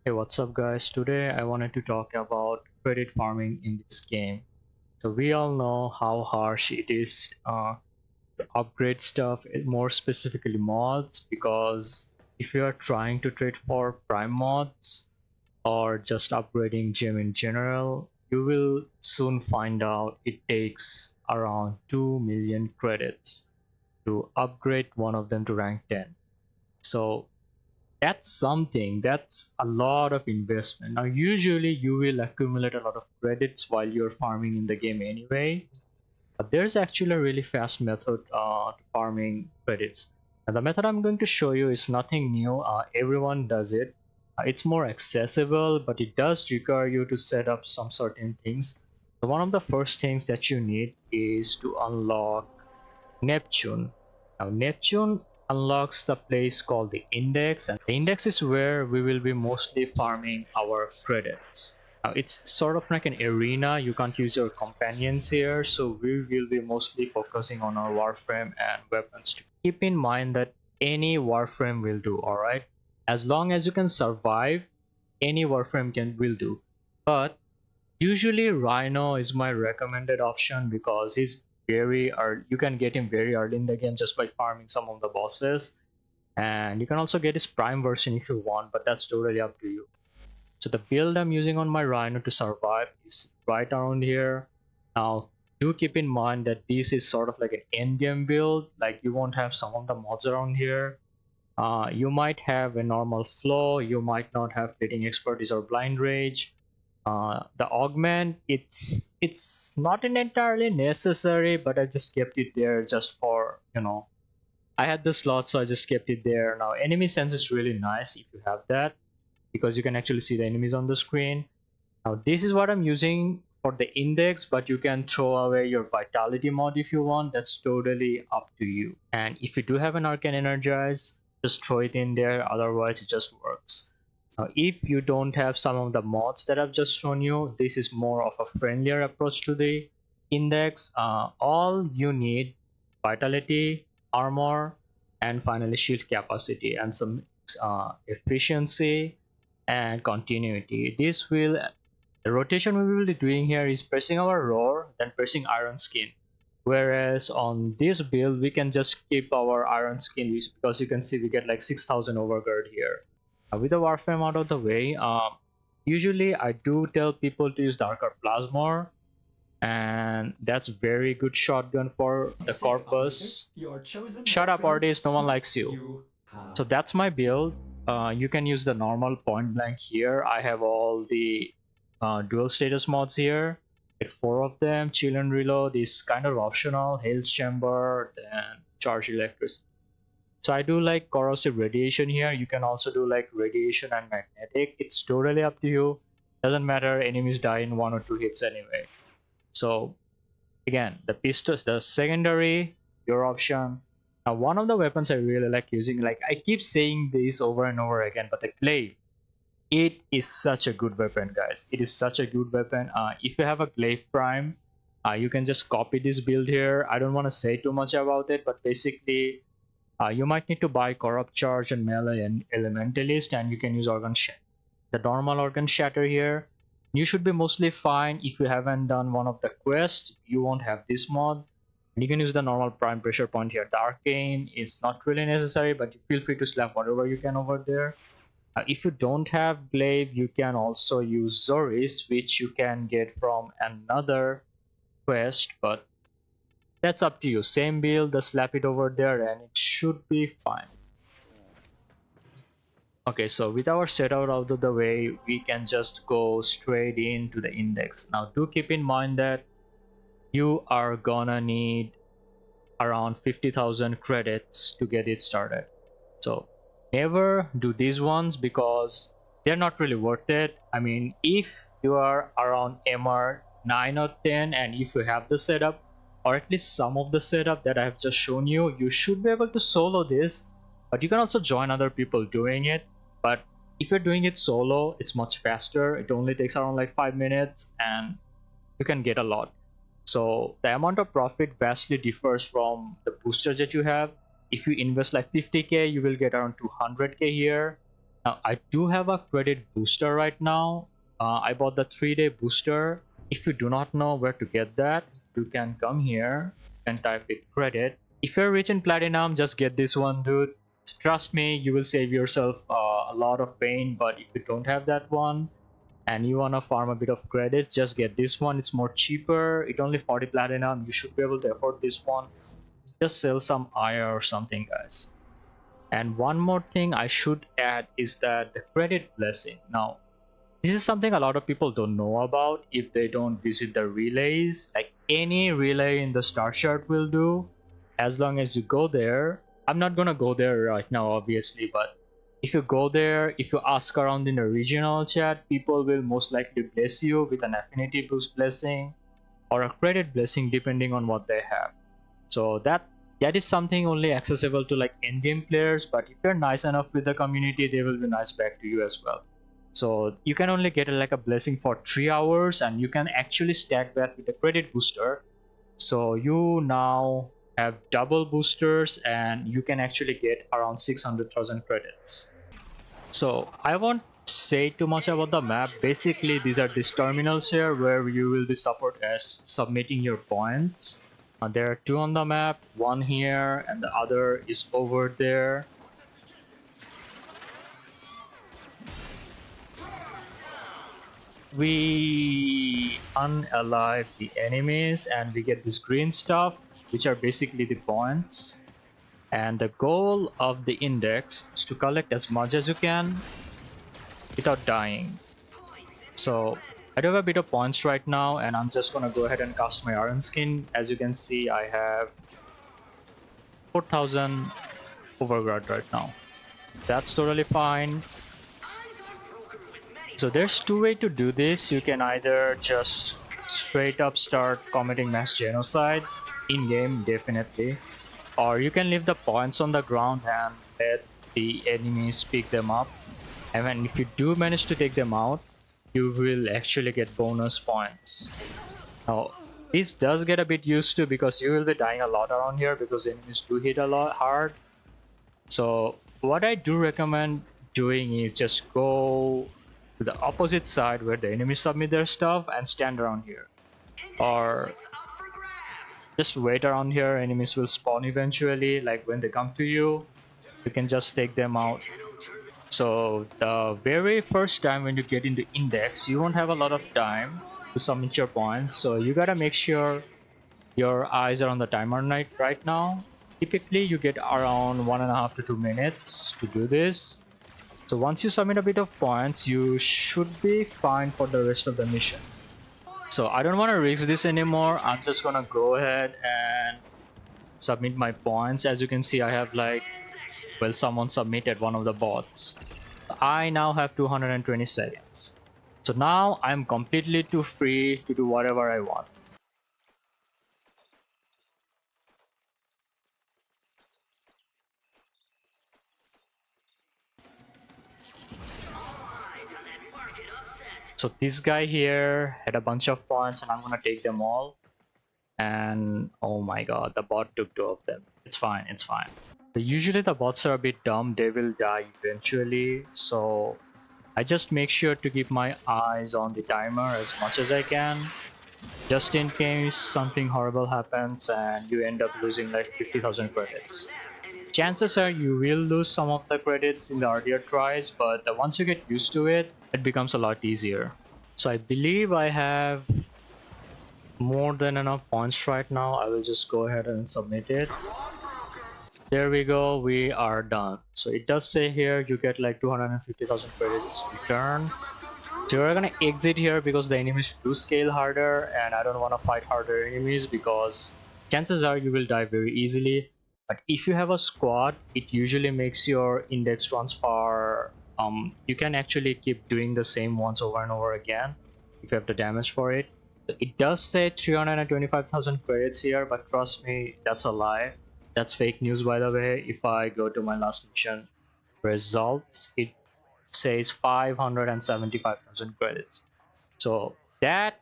Hey, what's up, guys? Today I wanted to talk about credit farming in this game. So we all know how harsh it is to upgrade stuff, more specifically mods, because if you are trying to trade for prime mods or just upgrading gem in general, you will soon find out it takes around 2 million credits to upgrade one of them to rank 10. So that's a lot of investment. Now usually you will accumulate a lot of credits while you're farming in the game anyway, but there's actually a really fast method to farming credits, and the method I'm going to show you is nothing new. Everyone does it. It's more accessible, but it does require you to set up some certain things. So one of the first things that you need is to unlock Neptune. Now, Neptune unlocks the place called the index, and the index is where we will be mostly farming our credits. Now, it's sort of like an arena. You can't use your companions here, so we will be mostly focusing on our Warframe and weapons. Keep in mind that any Warframe will do, alright? As long as you can survive, any Warframe will do. But usually Rhino is my recommended option because he's very early. You can get him very early in the game just by farming some of the bosses, and you can also get his prime version if you want, but that's totally up to you. So the build I'm using on my Rhino to survive is right around here. Now do keep in mind that this is sort of like an end game build, like you won't have some of the mods around here. You might have a normal flow, you might not have fleeting expertise or blind rage. The augment, it's not an entirely necessary, but I just kept it there just for, I had the slot, so I just kept it there. Now enemy sense is really nice if you have that, because you can actually see the enemies on the screen. Now this is what I'm using for the index, but you can throw away your vitality mod if you want. That's totally up to you. And if you do have an arcane energize, just throw it in there, otherwise it just works. Now, if you don't have some of the mods that I've just shown you, this is more of a friendlier approach to the index. All you need: vitality, armor, and finally shield capacity, and some efficiency and continuity. The rotation we will be doing here is pressing our roar, then pressing iron skin. Whereas on this build, we can just keep our iron skin, because you can see we get like 6,000 overgird here. With the Warframe out of the way, usually I do tell people to use Darker Plasmor, and that's very good shotgun for the corpus. Shut up, artist, no one likes you. So that's my build. You can use the normal point blank here. I have all the dual status mods here, like 4 of them. Chill and reload is kind of optional. Health chamber and charge electricity. So I do like corrosive radiation here. You can also do like radiation and magnetic. It's totally up to you. Doesn't matter, enemies die in 1 or 2 hits anyway. So again, the pistols, the secondary, your option. Now one of the weapons I really like using, like I keep saying this over and over again, but the glaive, it is such a good weapon, guys. It is such a good weapon. If you have a glaive prime, you can just copy this build here. I don't want to say too much about it, but basically you might need to buy Corrupt Charge and Melee and Elementalist, and you can use the normal Organ Shatter here. You should be mostly fine. If you haven't done one of the quests, you won't have this mod. And you can use the normal Prime Pressure Point here. The Arcane is not really necessary, but feel free to slap whatever you can over there. If you don't have Glaive, you can also use Zoris, which you can get from another quest, but that's up to you. Same build, just slap it over there and it should be fine. Okay, so with our setup out of the way, we can just go straight into the index. Now do keep in mind that you are gonna need around 50,000 credits to get it started. So never do these ones because they're not really worth it. I mean, if you are around MR 9 or 10 and if you have the setup, or at least some of the setup that I have just shown you, you should be able to solo this. But you can also join other people doing it. But if you're doing it solo, it's much faster. It only takes around like 5 minutes and you can get a lot. So the amount of profit vastly differs from the boosters that you have. If you invest like 50k, you will get around 200k here. Now, I do have a credit booster right now. I bought the 3-day booster. If you do not know where to get that, you can come here and type it credit. If you're rich in platinum, just get this one, dude. Trust me, you will save yourself a lot of pain. But if you don't have that one and you want to farm a bit of credits, just get this one. It's more cheaper. It only 40 platinum. You should be able to afford this one. Just sell some IR or something, guys. And one more thing I should add is that the credit blessing. Now, this is something a lot of people don't know about if they don't visit the relays. Like any relay in the star chart will do, as long as you go there. I'm not gonna go there right now, obviously, but if you go there, if you ask around in the regional chat, people will most likely bless you with an affinity boost blessing or a credit blessing, depending on what they have. So that is something only accessible to like in-game players, but if you're nice enough with the community, they will be nice back to you as well. So you can only get like a blessing for 3 hours, and you can actually stack that with a credit booster. So you now have double boosters, and you can actually get around 600,000 credits. So I won't say too much about the map. Basically, these are these terminals here where you will be support as submitting your points. There are two on the map, one here and the other is over there. We unalive the enemies and we get this green stuff, which are basically the points. And the goal of the index is to collect as much as you can without dying. So I do have a bit of points right now, and I'm just gonna go ahead and cast my iron skin. As you can see, I have 4,000 overguard right now. That's totally fine. So there's two ways to do this. You can either just straight up start committing mass genocide in game, definitely, or you can leave the points on the ground and let the enemies pick them up. And when if you do manage to take them out, you will actually get bonus points. Now, this does get a bit used to because you will be dying a lot around here because enemies do hit a lot hard. So what I do recommend doing is just go to the opposite side where the enemies submit their stuff and stand around here. Or just wait around here, enemies will spawn eventually. Like when they come to you, you can just take them out. So the very first time when you get into index, you won't have a lot of time to submit your points. So you gotta make sure your eyes are on the timer right now. Typically you get around 1.5 to 2 minutes to do this. So once you submit a bit of points, you should be fine for the rest of the mission. So I don't want to risk this anymore. I'm just gonna go ahead and submit my points. As you can see, I have like, well, someone submitted one of the bots. I now have 220 seconds. So now I'm completely too free to do whatever I want. So this guy here had a bunch of points and I'm gonna take them all. And oh my god, the bot took 2 of them. It's fine, it's fine. So usually the bots are a bit dumb, they will die eventually. So I just make sure to keep my eyes on the timer as much as I can, just in case something horrible happens and you end up losing like 50,000 credits. Chances are you will lose some of the credits in the earlier tries, but once you get used to it, it becomes a lot easier. So I believe I have more than enough points right now. I will just go ahead and submit it. There we go, we are done. So it does say here you get like 250,000 credits return. So you're gonna exit here because the enemies do scale harder and I don't want to fight harder enemies because chances are you will die very easily. But if you have a squad, it usually makes your index transfer. You can actually keep doing the same ones over and over again if you have the damage for it. So it does say 325,000 credits here, but trust me, that's a lie. That's fake news, by the way. If I go to my last mission results, it says 575,000 credits. So that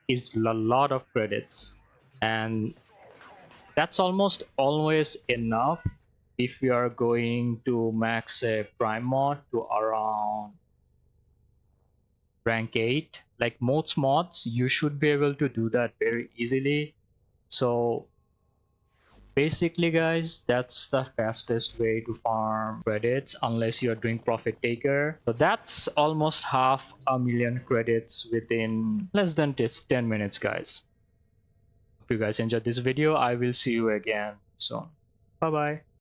is a lot of credits, and that's almost always enough if you are going to max a prime mod to around rank 8, like most mods, you should be able to do that very easily. So basically, guys, that's the fastest way to farm credits unless you're doing profit taker. So that's almost 500,000 credits within less than 10 minutes, guys. If you guys enjoyed this video, I will see you again soon. Bye bye.